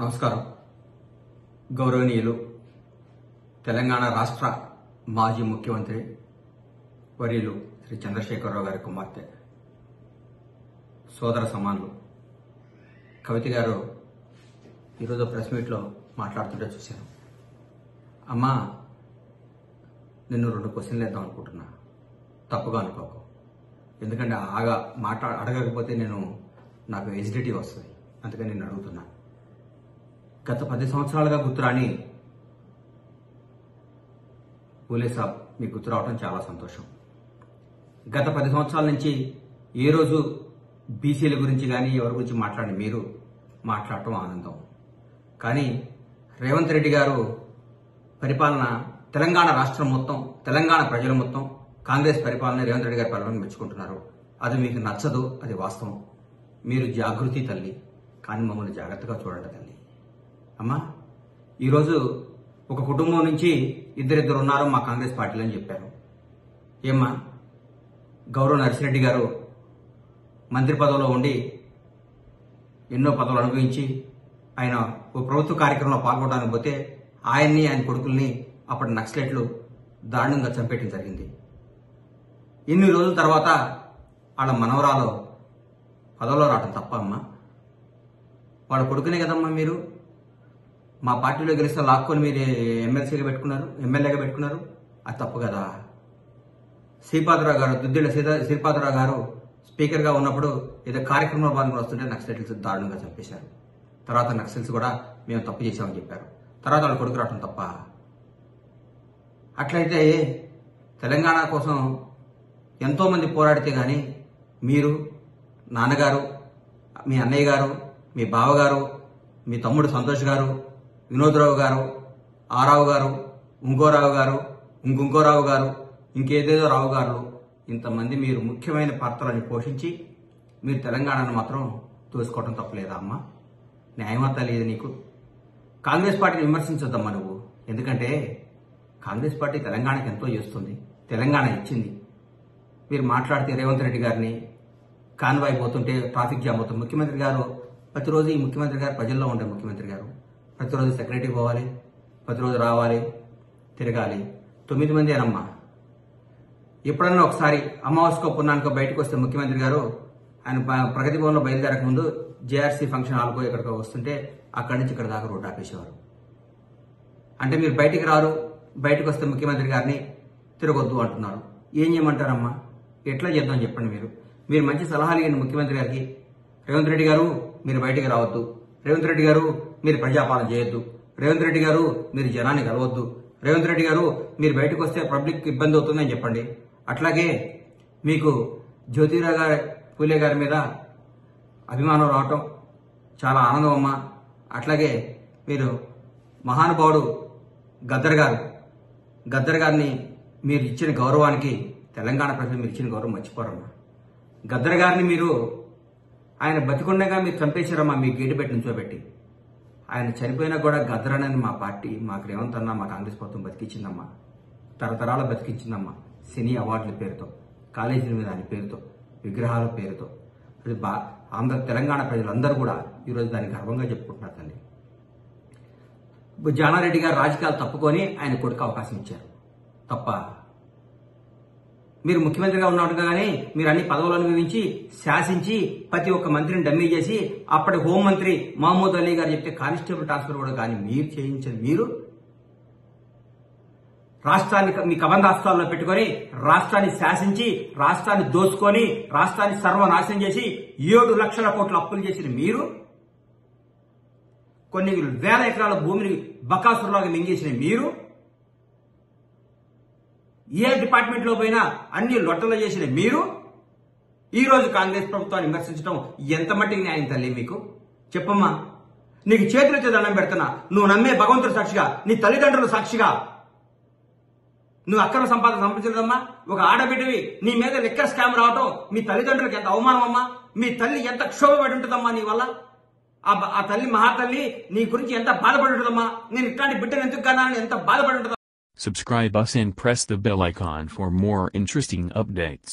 నమస్కారం. గౌరవనీయులు తెలంగాణ రాష్ట్ర మాజీ ముఖ్యమంత్రి వర్యులు శ్రీ చంద్రశేఖరరావు గారి కుమార్తె సోదర సమానులు కవిత గారు ఈరోజు ప్రెస్ మీట్లో మాట్లాడుతుంటే చూశాను. అమ్మా, నిన్ను 2 క్వశ్చన్లు వేద్దాం అనుకుంటున్నా, తప్పుగా అనుకోకు. ఎందుకంటే అడగకపోతే నాకు ఎజిడిటీ వస్తుంది, అందుకని నేను అడుగుతున్నా. గత 10 సంవత్సరాలుగా గుర్తురాని పూలే సాబ్ మీకు గుర్తు రావడం చాలా సంతోషం. గత 10 సంవత్సరాల నుంచి ఏ రోజు బీసీల గురించి కానీ ఎవరి గురించి మాట్లాడి మీరు మాట్లాడటం ఆనందం. కానీ రేవంత్ రెడ్డి గారు పరిపాలన, తెలంగాణ రాష్ట్రం మొత్తం, తెలంగాణ ప్రజలు మొత్తం కాంగ్రెస్ పరిపాలన, రేవంత్ రెడ్డి గారి పరిపాలన మెచ్చుకుంటున్నారు. అది మీకు నచ్చదు, అది వాస్తవం. మీరు జాగృతి తల్లి, కానీ మమ్మల్ని జాగ్రత్తగా చూడండి తల్లి. అమ్మా, ఈరోజు ఒక కుటుంబం నుంచి ఇద్దరిద్దరు ఉన్నారు మా కాంగ్రెస్ పార్టీలో అని చెప్పారు. ఏమ్మా, గౌరవ నర్సిరెడ్డి గారు మంత్రి పదవిలో ఉండి ఎన్నో పదవులు అనుభవించి ఆయన ఓ ప్రభుత్వ కార్యక్రమంలో పాల్గొనడానికి పోతే ఆయన్ని, ఆయన కొడుకుల్ని అప్పటి నక్సలైట్లు దారుణంగా చంపేయడం జరిగింది. ఇన్ని రోజుల తర్వాత వాళ్ళ మనవరాలు పదవిలో రావటం తప్ప అమ్మా? వాళ్ళ కొడుకునే కదమ్మా మీరు మా పార్టీలో గెలిస్తే లాక్కొని మీరు ఎమ్మెల్యేగా పెట్టుకున్నారు. అది తప్పు కదా. శ్రీపాదరావు గారు, దుద్దిళ్ల శ్రీపాదరావు గారు స్పీకర్గా ఉన్నప్పుడు ఏదో కార్యక్రమంలో పాల్గొని వస్తుంటే నక్సలైట్స్ దారుణంగా చంపేశారు. తర్వాత నక్సల్స్ కూడా మేము తప్పు చేశామని చెప్పారు. తర్వాత వాళ్ళ కొడుకు రావటం తప్ప? అట్లయితే తెలంగాణ కోసం ఎంతో మంది పోరాడితే గాని మీరు, నాన్నగారు, మీ అన్నయ్య గారు, మీ బావగారు, మీ తమ్ముడు సంతోష్ గారు, వినోద్రావు గారు, ఆరావు గారు, ఇంకో రావు గారు, ఇంకేదేదో రావు గారు, ఇంతమంది మీరు ముఖ్యమైన పాత్రలని పోషించి మీరు తెలంగాణను మాత్రం తోసుకోవటం తప్పలేదా అమ్మా? న్యాయమత లేదు నీకు? కాంగ్రెస్ పార్టీని విమర్శించొద్దమ్మా నువ్వు. ఎందుకంటే కాంగ్రెస్ పార్టీ తెలంగాణకి ఎంతో చేస్తుంది, తెలంగాణ ఇచ్చింది. మీరు మాట్లాడితే రేవంత్ రెడ్డి గారిని కాన్వాయ్ పోతుంటే ట్రాఫిక్ జామ్ అవుతుంది. ముఖ్యమంత్రి గారు ప్రతిరోజు, ఈ ముఖ్యమంత్రి గారు ప్రజల్లో ఉండే ముఖ్యమంత్రి గారు ప్రతిరోజు సెక్రటరీ పోవాలి, ప్రతిరోజు రావాలి, తిరగాలి. 9 మంది అనమ్మా. ఎప్పుడన్నా ఒకసారి అమావాస్యకో పున్నానికో బయటకు వస్తే ముఖ్యమంత్రి గారు ఆయన ప్రగతి భవన్లో బయలుదేరక ముందు జేఆర్సీ ఫంక్షన్ హాల్కో ఎక్కడికో వస్తుంటే అక్కడి నుంచి ఇక్కడ దాకా రోడ్డు ఆపేసేవారు. అంటే మీరు బయటికి రారు, బయటకు వస్తే ముఖ్యమంత్రి గారిని తిరగొద్దు అంటున్నారు. ఏం చేయమంటారమ్మా? ఎట్లా చేద్దాం చెప్పండి. మీరు మంచి సలహాలు ఇవ్వండి ముఖ్యమంత్రి గారికి. రేవంత్ రెడ్డి గారు మీరు బయటికి రావద్దు, రేవంత్ రెడ్డి గారు మీరు ప్రజాపాలన చేయొద్దు, రేవంత్ రెడ్డి గారు మీరు జనాన్ని కలవద్దు, రేవంత్ రెడ్డి గారు మీరు బయటకు వస్తే పబ్లిక్ ఇబ్బంది అవుతుందని చెప్పండి. అట్లాగే మీకు జ్యోతిరావు గారి పూలే గారి మీద అభిమానం రావటం చాలా ఆనందం అమ్మా. అట్లాగే మీరు మహానుభావుడు గద్దర్ గారిని మీరు ఇచ్చిన గౌరవానికి తెలంగాణ ప్రజలు మీరు ఇచ్చిన గౌరవం మర్చిపోరమ్మా. గద్దర్ గారిని మీరు, ఆయన బతికుండగా మీరు చంపేశారమ్మా, మీ గేటు పెట్టి నుంచోబెట్టి. ఆయన చనిపోయినా కూడా గద్దరనని మా పార్టీ, మాకు రేవంత్ అన్న, మా కాంగ్రెస్ ప్రభుత్వం బతికించిందమ్మా. తరతరాలు బతికించిందమ్మా. సినీ అవార్డుల పేరుతో, కాలేజీల మీద ఆయన పేరుతో, విగ్రహాల పేరుతో. అది తెలంగాణ ప్రజలందరూ కూడా ఈరోజు దాన్ని గర్వంగా చెప్పుకుంటున్నారు తల్లి. జానారెడ్డి గారు రాజకీయాలు తప్పుకొని ఆయన కొడుకు అవకాశం ఇచ్చారు తప్ప? మీరు ముఖ్యమంత్రిగా ఉన్నట్టుగానే మీరు అన్ని పదవులు అనుభవించి శాసించి ప్రతి ఒక్క మంత్రిని డమ్మీ చేసి అప్పటి హోంమంత్రి మహమూద్ అలీ గారు చెప్తే కానిస్టేబుల్ ట్రాన్స్ఫర్ కూడా కానీ మీరు చేయించండి. మీరు రాష్ట్రాన్ని మీ కబంధాస్తాల్లో పెట్టుకొని రాష్ట్రాన్ని శాసించి, రాష్ట్రాన్ని దోచుకొని, రాష్ట్రాన్ని సర్వనాశనం చేసి 7 లక్షల కోట్ల అప్పులు చేసిన మీరు, కొన్ని వేల ఎకరాల భూమిని బకాసురులాగా మింగేసిన మీరు, ఏ డిపార్ట్మెంట్ లో పోయినా అన్ని లొట్టలు చేసిన మీరు, ఈ రోజు కాంగ్రెస్ ప్రభుత్వాన్ని విమర్శించడం ఎంత మట్టికి న్యాయం తల్లి మీకు? చెప్పమ్మా. నీకు చేతులెత్తి దండం పెడుతున్నా. నువ్వు నమ్మే భగవంతుడు సాక్షిగా, నీ తల్లిదండ్రుల సాక్షిగా నువ్వు అక్రమ సంపాదన సంపాదించలేదమ్మా. ఒక ఆడబిడ్డవి నీ మీద లెక్కర్ స్కామ్ రావటం మీ తల్లిదండ్రులకు ఎంత అవమానం అమ్మా. మీ తల్లి ఎంత క్షోభపడి ఉంటుందమ్మా నీ వల్ల. ఆ తల్లి, మహాతల్లి నీ గురించి ఎంత బాధపడి ఉంటుందమ్మా. నేను ఇట్లాంటి బిడ్డను ఎందుకు కన్నానని ఎంత బాధపడి ఉంటుందా? Subscribe us and press the bell icon for more interesting updates.